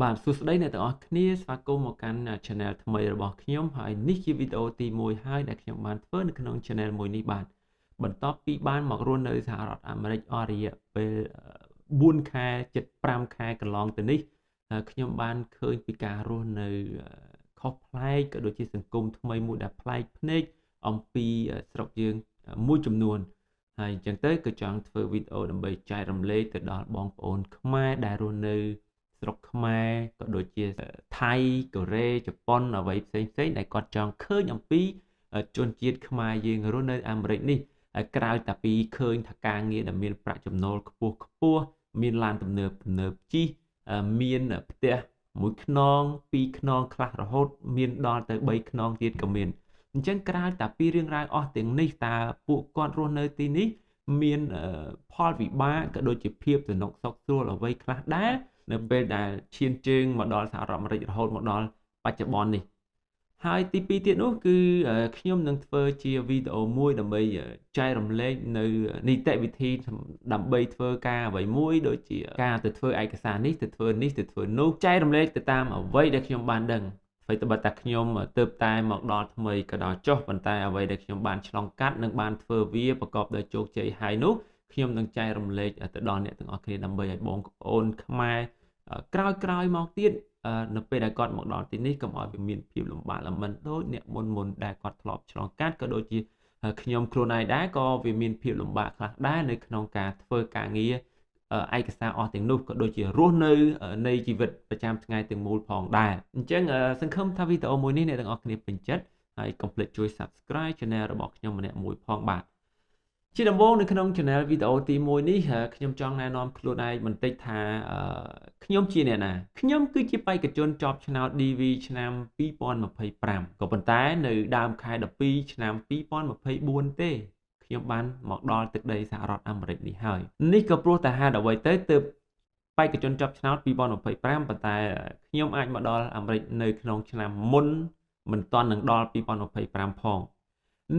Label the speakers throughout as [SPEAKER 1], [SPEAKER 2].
[SPEAKER 1] បាទសួស្តីអ្នកទាំងអស់គ្នាស្វាគមន៍មកកាន់ Channel ថ្មីរបស់ខ្ញុំហើយនេះជាវីដេអូទី1ហើយដែលខ្ញុំបានធ្វើនៅក្នុង Channel មួយនេះបាទបន្ទាប់ពីបានមករស់នៅសហរដ្ឋអាមេរិកអស់រយៈពេល4ខែជិត5ខែកន្លងទៅនេះខ្ញុំបានឃើញពីការរស់នៅខុសប្លែកក៏ដូចជាសង្គមថ្មីមួយដែលប្លែកភ្នែកអំពីស្រុកយើងមួយចំនួនហើយអញ្ចឹងទៅក៏ចង់ធ្វើវីដេអូដើម្បីចែករំលែកទៅដល់បងប្អូនខ្មែរដែលរស់នៅស្រុកខ្មែរក៏ដូចជាថៃកូរ៉េជប៉ុនអ្វីផ្សេងៗដែលគាត់ចង់ឃើញអំពីជនជាតិខ្មែរយើងរស់នៅអាមេរិកនេះក្រៅតែពីឃើញថាការងារដែលមានប្រាក់ចំណូលខ្ពស់មានឡានទំនើបជិះមានផ្ទះមួយខ្នងពីរខ្នងខ្លះរហូតមានដល់ទៅ3ខ្នងទៀតក៏មានអញ្ចឹងក្រៅតែពីរឿងរ៉ាវអស់ទាំងនេះតើពួកគាត់រស់នៅទីនេះមានផលវិបាកក៏ដូចជាភាពសំណុកសុខស្រួលអ្វីខ្លះដែរនៅពេលដែលឈានជើងមកដល់សហរដ្ឋអាមេរិករហូតមកដល់បច្ចុប្បន្ននេះហើយទី2ទៀតនោះគឺខ្ញុំនឹងធ្វើជាវីដេអូមួយដើម្បីចែករំលែកនៅនីតិវិធីដើម្បីធ្វើការអ្វីមួយដូចជាការទៅធ្វើឯកសារនេះទៅធ្វើនោះចែករំលែកទៅតាមអ្វីដែលខ្ញុំបានដឹងអ្វីត្បិតតែខ្ញុំទៅតែមកដល់ថ្មីក៏ដល់ចុះប៉ុន្តែអ្វីដែលខ្ញុំបានឆ្លងកាត់និងបានធ្វើវាប្រកបដោយជោគជ័យហើយនោះខ្ញុំនឹងចែករំលែកទៅដល់អ្នកទាំងអស់គ្នាដើម្បីឲ្យបងប្អូនខ្មែរក្រោយមកទៀតនៅពេលដែលគាត់មកដល់ទីនេះកុំឲ្យវាមានភាពលំបាកលំមិនដូចអ្នកមុនដែលគាត់ធ្លាប់ឆ្លងកាត់ក៏ដូចជាខ្ញុំខ្លួនឯងដែរក៏វាមានភាពលំបាកខ្លះដែរនៅក្នុងការធ្វើការងារឯកសារអស់ទាំងនោះក៏ដូចជារស់នៅនៃជីវិតប្រចាំថ្ងៃទាំងមូលផងដែរអញ្ចឹងសង្ឃឹមថាវីដេអូមួយនេះអ្នកទាំងអស់គ្នាពេញចិត្តហើយកុំភ្លេចជួយ Subscribe Channel របស់ខ្ញុំម្នាក់មួយផងបាទជាដំបូងនៅក្នុង Channel វីដេអូទី1នេះខ្ញុំចង់ណែនាំខ្លួនឯងបន្តិចថាខ្ញុំជាអ្នកណាខ្ញុំគឺជាបេក្ខជនជាប់ឆ្នោត DV ឆ្នាំ2025ក៏ប៉ុន្តែនៅដើមខែ12ឆ្នាំ2024ទេខ្ញុំបានមកដល់ទឹកដីសហរដ្ឋអាមេរិកនេះហើយនេះក៏ព្រោះតែហេតុអ្វីទៅទើបបេក្ខជនជាប់ឆ្នោត2025ប៉ុន្តែខ្ញុំអាចមកដល់អាមេរិកនៅក្នុងឆ្នាំមុនមិនទាន់នឹងដល់2025ផង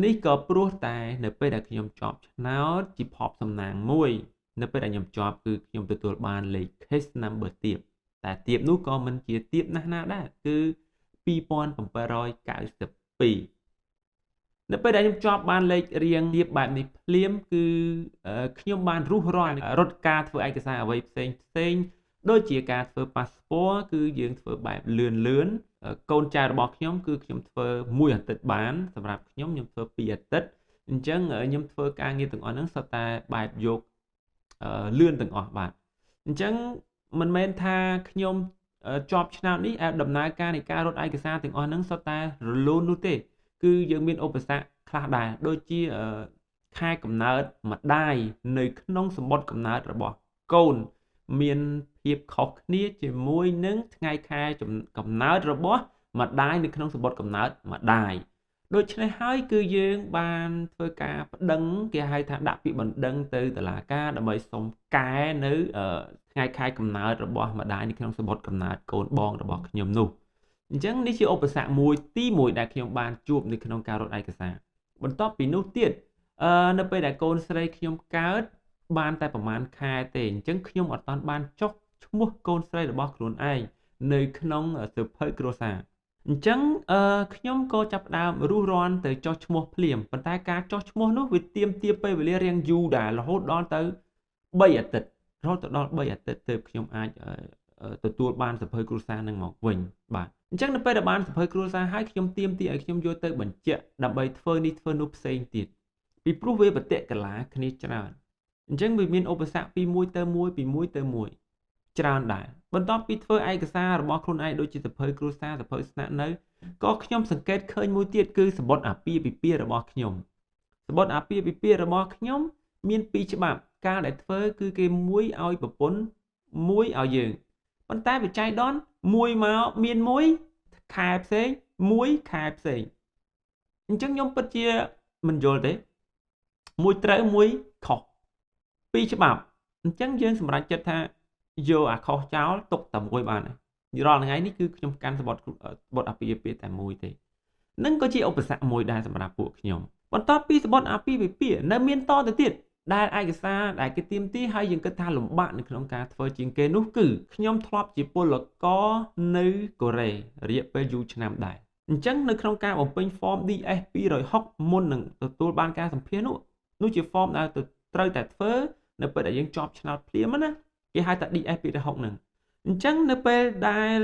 [SPEAKER 1] នេះក៏ព្រោះតែនៅពេលដែលខ្ញុំជាប់ឆ្នោតជាភ័ព្វសំណាងមួយនៅពេលដែលខ្ញុំជាប់គឺខ្ញុំទទួលបានលេខ case number ទាបតែទាបនោះក៏មិនជាទាបណាស់ណាដែរគឺ2792នៅពេលដែលខ្ញុំជាប់បានលេខរៀងទាបបែបនេះភ្លាមគឺខ្ញុំបានរុះរាន់រត់ការធ្វើឯកសារអ្វីផ្សេងដូចជាការធ្វើ passport គឺយើងធ្វើបែបលឿនកូនចៅរបស់ខ្ញុំគឺខ្ញុំធ្វើ1អាទិត្យបានសម្រាប់ខ្ញុំធ្វើ2អាទិត្យអញ្ចឹងខ្ញុំធ្វើការងារទាំងអស់ហ្នឹងសុទ្ធតែបែបយកលឿនទាំងអស់បាទអញ្ចឹងមិនមែនថាខ្ញុំជាប់ឆ្នោតនេះដំណើរការនៃការរត់ឯកសារទាំងអស់ហ្នឹងសុទ្ធតែរលូននោះទេគឺយើងមានឧបសគ្គខ្លះដែរដូចជាខែកំណើតម្ដាយនៅក្នុងសម្បត្តិកំណើតរបស់កូនមានភាពខុសគ្នាជាមួយនឹងថ្ងៃខែកំណើតរបស់ម្ដាយនៅក្នុងសម្បត្តិកំណើតម្ដាយដូច្នេះហើយគឺយើងបានធ្វើការប្តឹងគេហៅថាដាក់ពាក្យបណ្ដឹងទៅតុលាការដើម្បីសុំកែនៅថ្ងៃខែកំណើតរបស់ម្ដាយនៅក្នុងសម្បត្តិកំណើតកូនបងរបស់ខ្ញុំនោះអញ្ចឹងនេះជាឧបសគ្គមួយទី1ដែលខ្ញុំបានជួបនៅក្នុងការរត់ឯកសារបន្ទាប់ពីនោះទៀតនៅពេលដែលកូនស្រីខ្ញុំកើតបានតែប្រហែលខែទេអញ្ចឹងខ្ញុំអត់ទាន់បានចុះឈ្មោះកូនស្រីរបស់ខ្លួនឯងនៅក្នុងសៀវភៅគ្រួសារអញ្ចឹងខ្ញុំក៏ចាប់ផ្ដើមរុះរាន់ទៅចុះឈ្មោះភ្លាមប៉ុន្តែការចុះឈ្មោះនោះវាទាមទារពេលវេលារៀងយូរដែររហូតដល់ទៅ3អាទិត្យទើបខ្ញុំអាចទទួលបានសៀវភៅគ្រួសារនឹងមកវិញបាទអញ្ចឹងនៅពេលដែលបានសៀវភៅគ្រួសារហើយខ្ញុំទាមទារឲ្យខ្ញុំយកទៅបញ្ជាក់ដើម្បីធ្វើនេះធ្វើនោះផ្សេងទៀតពីព្រោះវាបតិកលាគ្នាច្រើនអញ្ចឹងវាមានឧបសគ្គពីមួយទៅមួយច្រើនដែរបន្ទាប់ពីធ្វើឯកសាររបស់ខ្លួនឯងដូចជាសៀវភៅគ្រួសារសៀវភៅស្នាក់នៅក៏ខ្ញុំសង្កេតឃើញមួយទៀតគឺសម្បត្តិអាពាហ៍ពិពាហ៍របស់ខ្ញុំសម្បត្តិអាពាហ៍ពិពាហ៍របស់ខ្ញុំមាន2ច្បាប់ការដែលធ្វើគឺគេមួយឲ្យប្រពន្ធមួយឲ្យយើងប៉ុន្តែបច្ច័យដនមួយមកមានមួយខែផ្សេងមួយខែផ្សេងអញ្ចឹងខ្ញុំពិតជាមិនយល់ទេមួយត្រូវមួយខុស2ច្បាប់អញ្ចឹងយើងសម្រេចចិត្តថាយកអាខុសចោលទុកតែមួយបានហើយរាល់ថ្ងៃនេះគឺខ្ញុំកាន់សម្បត្តិអាពាហ៍ពិពាហ៍តែមួយទេនឹងក៏ជាឧបសគ្គមួយដែរសម្រាប់ពួកខ្ញុំបន្ទាប់ពីសម្បត្តិអាពាហ៍ពិពាហ៍នៅមានតទៅទៀត ដែលឯកសារដែលគេទាមទារហើយយើងគិតថាលំបាកនៅក្នុងការធ្វើជាងគេនោះគឺខ្ញុំធ្លាប់ជាពលករនៅកូរ៉េរយៈពេលយូរឆ្នាំដែរអញ្ចឹងនៅក្នុងការបំពេញ form DS 260មុននឹងទទួលបានការសម្ភាសន៍នោះជា form ដែលត្រូវតែធ្វើនៅពេលដែលយើងជាប់ឆ្នោតភ្លាមណាគេហៅថា DS 260ហ្នឹងអញ្ចឹងនៅពេលដែល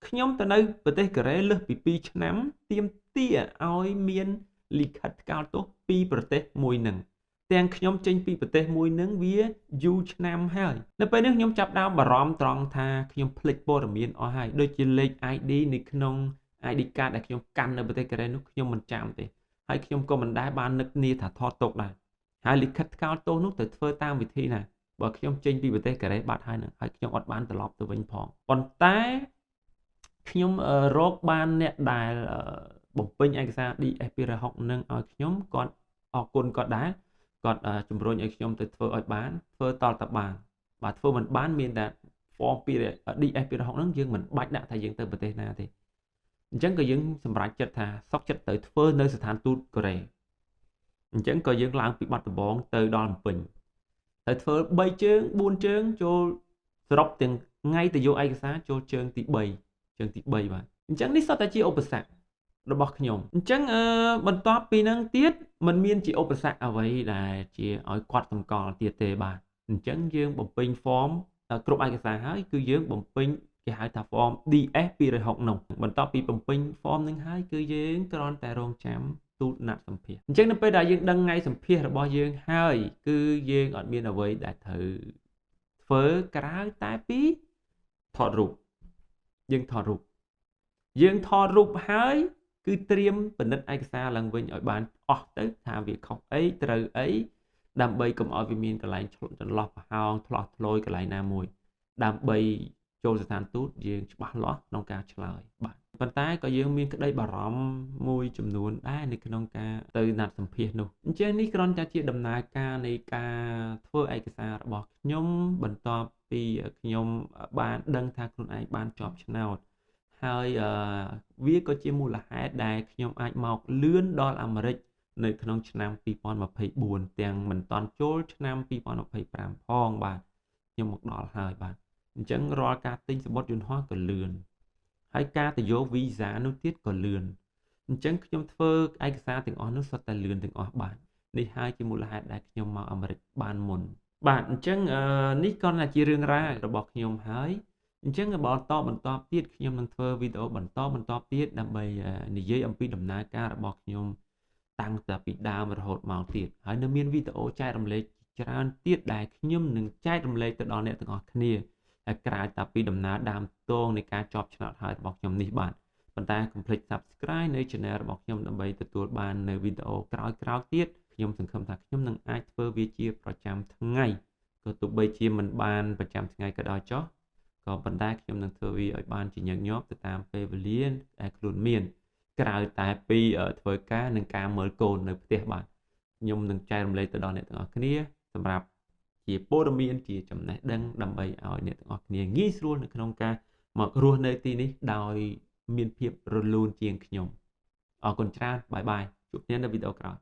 [SPEAKER 1] ខ្ញុំទៅនៅប្រទេសកូរ៉េលើសពី2ឆ្នាំទាមទារឲ្យមានលិខិតថ្កោលទោសពីប្រទេសមួយហ្នឹងទាំងខ្ញុំចេញពីប្រទេសមួយហ្នឹងវាយូរឆ្នាំហើយនៅពេលនេះខ្ញុំចាប់ផ្ដើមបារម្ភត្រង់ថាខ្ញុំភ្លេចព័ត៌មានអស់ហើយដូចជាលេខ ID នៅក្នុង ID card ដែលខ្ញុំកាន់នៅប្រទេសកូរ៉េនោះខ្ញុំមិនចាំទេហើយខ្ញុំក៏មិនដែលបាននឹកនាថាថតទុកដែរហើយលិខិតថ្កោលទោសនោះទៅធ្វើតាមវិធីណាបើខ្ញុំចេញពីប្រទេសកូរ៉េបាត់ហើយនឹងហើយខ្ញុំអត់បានត្រឡប់ទៅវិញផងប៉ុន្តែខ្ញុំរកបានអ្នកដែលបំពេញឯកសារ DS 260នឹងឲ្យខ្ញុំគាត់អរគុណគាត់ដែរគាត់ជំរុញឲ្យខ្ញុំទៅធ្វើឲ្យបានធ្វើតតែបានបាទធ្វើមិនបានមានតែ form DS 260នឹងយើងមិនបាច់ដាក់ថាយើងទៅប្រទេសណាទេអញ្ចឹងក៏យើងសម្រេចចិត្តថាសុខចិត្តទៅធ្វើនៅស្ថានទូតកូរ៉េអញ្ចឹងក៏យើងឡើងពីបាត់ដំបងទៅដល់ភ្នំពេញទៅធ្វើ3ជើង4ជើងចូលសរុបទាំងថ្ងៃទៅយកឯកសារចូលជើងទី3ជើងទី3បាទអញ្ចឹងនេះសុទ្ធតែជាឧបសគ្គរបស់ខ្ញុំអញ្ចឹងបន្ទាប់ពីហ្នឹងទៀតมันមានជាឧបសគ្គអ្វីដែលជាឲ្យគាត់សម្គាល់ទៀតទេបាទអញ្ចឹងយើងបំពេញ form គ្រប់ឯកសារហើយគឺយើងបំពេញគេហៅថា form DS 260នោះបន្ទាប់ពីបំពេញ form នឹងហើយគឺយើងគ្រាន់តែរងចាំទូតណាត់សម្ភាសអញ្ចឹងនៅពេលដែលយើងដឹងថ្ងៃសម្ភាសរបស់យើងហើយគឺយើងអត់មានអ្វីដែលត្រូវធ្វើក្រៅតែពីថតរូបយើងថតរូបហើយគឺត្រៀមពិនិត្យឯកសារឡើងវិញឲ្យបានអស់ទៅថាវាខុសអីត្រូវអីដើម្បីកុំឲ្យវាមានកន្លែងឆ្លុះចន្លោះប្រហោងឆ្លោះឆ្លួយកន្លែងណាមួយដើម្បីចូលស្ថានទូតយើងច្បាស់លាស់ក្នុងការឆ្លើយបាទប៉ុន្តែក៏យើងមានក្តីបារម្ភមួយចំនួនដែរនៅក្នុងការទៅណាត់សម្ភាសនោះអញ្ចឹងនេះគ្រាន់តែជាដំណើរការនៃការធ្វើឯកសាររបស់ខ្ញុំបន្ទាប់ពីខ្ញុំបានដឹងថាខ្លួនឯងបានជាប់ឆ្នោតហើយវាក៏ជាមូលហេតុដែលខ្ញុំអាចមកលឿនដល់អាមេរិកនៅក្នុងឆ្នាំ2024ទាំងមិនតាន់ចូលឆ្នាំ2025ផងបាទខ្ញុំមកដល់ហើយបាទអញ្ចឹងរាល់ការទិញសំបុត្រយន្តហោះក៏លឿនហើយការទៅយកវីសានោះទៀតក៏លឿនអញ្ចឹងខ្ញុំធ្វើឯកសារទាំងអស់នោះសុទ្ធតែលឿនទាំងអស់បាទនេះហើយជាមូលហេតុដែលខ្ញុំមកអាមេរិកបានមុនបាទអញ្ចឹងនេះក៏ជារឿងរ៉ាវរបស់ខ្ញុំហើយអញ្ចឹងបន្តទៀតខ្ញុំនឹងធ្វើវីដេអូបន្តទៀតដើម្បីនិយាយអំពីដំណើរការរបស់ខ្ញុំតាំងតែពីដើមរហូតមកទៀតហើយនៅមានវីដេអូចែករំលែកច្រើនទៀតដែលខ្ញុំនឹងចែករំលែកទៅដល់អ្នកទាំងអស់គ្នាហើយក្រៅតែពីដំណើរដើមតងនៃការជាប់ឆ្នោតហើយរបស់ខ្ញុំនេះបាទប៉ុន្តែកុំភ្លេច Subscribe នៅ Channel របស់ខ្ញុំដើម្បីទទួលបាននៅវីដេអូក្រោយៗទៀតខ្ញុំសង្ឃឹមថាខ្ញុំនឹងអាចធ្វើវាជាប្រចាំថ្ងៃក៏ទោះបីជាមិនបានប្រចាំថ្ងៃក៏ដោយចុះក៏ប៉ុន្តែខ្ញុំនឹងធ្វើវាឲ្យបានជាញឹកញាប់ទៅតាមពេលវេលាដែលខ្លួនមានក្រៅតែពីធ្វើការនិងការមើលកូននៅផ្ទះបាទខ្ញុំនឹងចែករំលែកទៅដល់អ្នកទាំងអស់គ្នាសម្រាប់ជាព័ត៌មានជាចំណេះដឹងដើម្បីឲ្យអ្នកទាំងអស់គ្នាងាយស្រួលនៅក្នុងការមករស់នៅទីនេះដោយមានភាពរលូនជាងខ្ញុំអរគុណច្រើនបាយបាយជួបគ្នានៅវីដេអូក្រោយ